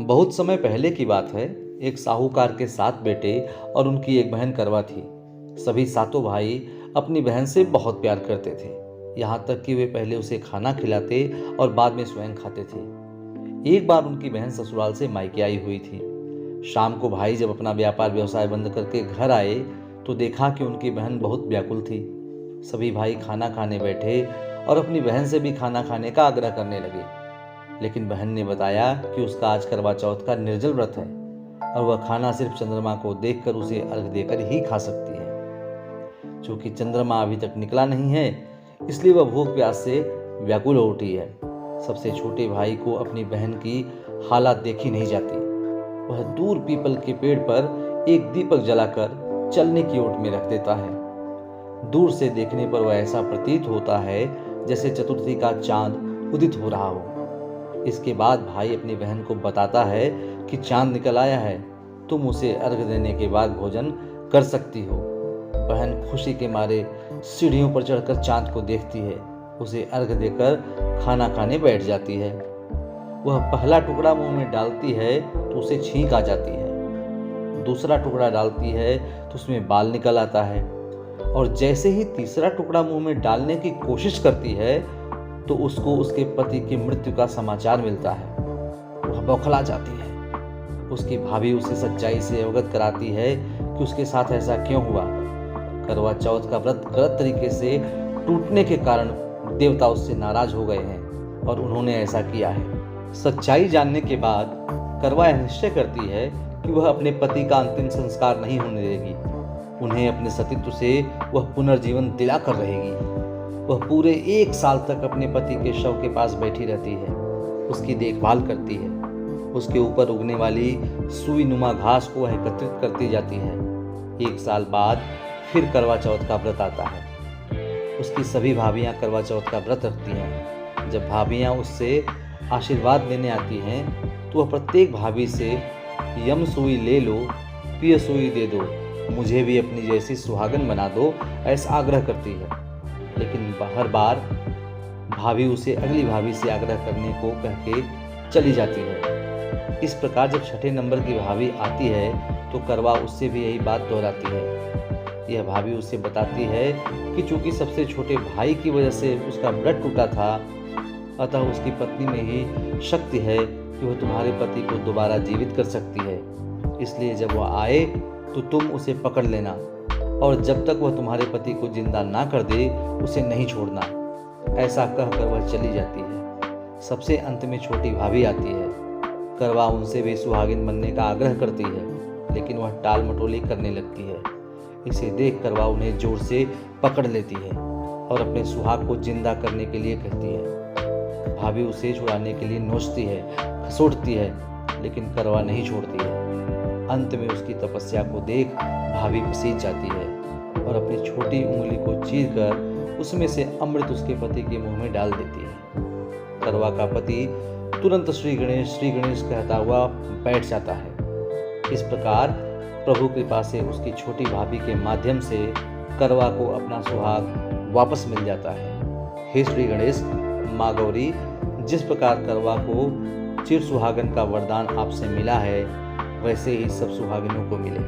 बहुत समय पहले की बात है। एक साहूकार के 7 बेटे और उनकी एक बहन करवा थी। सभी सातों भाई अपनी बहन से बहुत प्यार करते थे, यहाँ तक कि वे पहले उसे खाना खिलाते और बाद में स्वयं खाते थे। एक बार उनकी बहन ससुराल से मायके आई हुई थी। शाम को भाई जब अपना व्यापार व्यवसाय बंद करके घर आए तो देखा कि उनकी बहन बहुत व्याकुल थी। सभी भाई खाना खाने बैठे और अपनी बहन से भी खाना खाने का आग्रह करने लगे, लेकिन बहन ने बताया कि उसका आज करवा चौथ का निर्जल व्रत है और वह खाना सिर्फ चंद्रमा को देखकर उसे अर्घ देकर ही खा सकती है। चूंकि चंद्रमा अभी तक निकला नहीं है, इसलिए वह भूख प्यास से व्याकुल हो उठी है। सबसे छोटे भाई को अपनी बहन की हालत देखी नहीं जाती। वह दूर पीपल के पेड़ पर एक दीपक जलाकर चलने की ओट में रख देता है। दूर से देखने पर वह ऐसा प्रतीत होता है जैसे चतुर्थी का चांद उदित हो रहा हो। इसके बाद भाई अपनी बहन को बताता है कि चांद निकल आया है, तुम उसे अर्घ देने के बाद भोजन कर सकती हो। बहन खुशी के मारे सीढ़ियों पर चढ़कर चांद को देखती है, उसे अर्घ देकर खाना खाने बैठ जाती है। वह पहला टुकड़ा मुंह में डालती है तो उसे छींक आ जाती है। दूसरा टुकड़ा डालती है तो उसमें बाल निकल आता है, और जैसे ही तीसरा टुकड़ा मुंह में डालने की कोशिश करती है तो उसको उसके पति की मृत्यु का समाचार मिलता है। वह बौखला जाती है। उसकी भाभी उसे सच्चाई से अवगत कराती है कि उसके साथ ऐसा क्यों हुआ। करवा चौथ का व्रत गलत तरीके से टूटने के कारण देवता उससे नाराज हो गए हैं और उन्होंने ऐसा किया है। सच्चाई जानने के बाद करवा यह निश्चय करती है कि वह अपने पति का अंतिम संस्कार नहीं होने देगी। उन्हें अपने सतीत्व से वह पुनर्जीवन दिलाकर रहेगी। वह पूरे 1 साल तक अपने पति के शव के पास बैठी रहती है, उसकी देखभाल करती है। उसके ऊपर उगने वाली सुई नुमा घास को वह एकत्रित करती जाती है। 1 साल बाद फिर करवा चौथ का व्रत आता है। उसकी सभी भाभियां करवा चौथ का व्रत रखती हैं। जब भाभियां उससे आशीर्वाद लेने आती हैं तो वह प्रत्येक भाभी से यम सुई ले लो, पिय सुई दे दो, मुझे भी अपनी जैसी सुहागन बना दो, ऐसा आग्रह करती है। लेकिन हर बार भाभी उसे अगली भाभी से आग्रह करने को कह के चली जाती है। इस प्रकार जब 6ठे नंबर की भाभी आती है तो करवा उससे भी यही बात दोहराती है। यह भाभी उसे बताती है कि चूंकि सबसे छोटे भाई की वजह से उसका व्रत टूटा था, अतः उसकी पत्नी में ही शक्ति है कि वह तुम्हारे पति को दोबारा जीवित कर सकती है। इसलिए जब वह आए तो तुम उसे पकड़ लेना, और जब तक वह तुम्हारे पति को जिंदा ना कर दे उसे नहीं छोड़ना। ऐसा कहकर वह चली जाती है। सबसे अंत में छोटी भाभी आती है। करवा उनसे भी सुहागिन बनने का आग्रह करती है, लेकिन वह टाल मटोली करने लगती है। इसे देख करवा उन्हें जोर से पकड़ लेती है और अपने सुहाग को जिंदा करने के लिए कहती है। भाभी उसे छुड़ाने के लिए नोचती है, खसोटती है, लेकिन करवा नहीं छोड़ती है। अंत में उसकी तपस्या को देख भाभी पसीज जाती है और अपनी छोटी उंगली को चीरकर उसमें से अमृत उसके पति के मुंह में डाल देती है। करवा का पति तुरंत श्री गणेश कहता हुआ बैठ जाता है। इस प्रकार प्रभु कृपा से उसकी छोटी भाभी के माध्यम से करवा को अपना सुहाग वापस मिल जाता है। हे श्री गणेश, माँ गौरी, जिस प्रकार करवा को चिर सुहागन का वरदान आपसे मिला है, वैसे ही सब सुहागिनों को मिले।